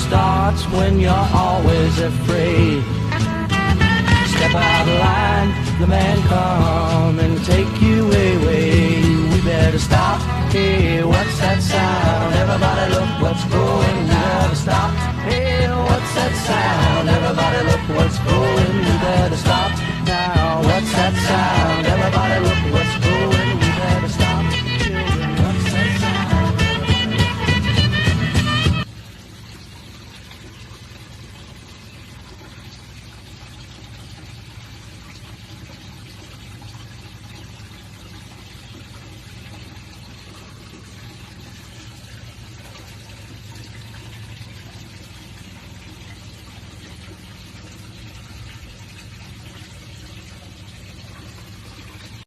starts when you're always afraid. Step out of line, the man come and take you away. We better stop. Hey, what's that sound? Everybody look what's going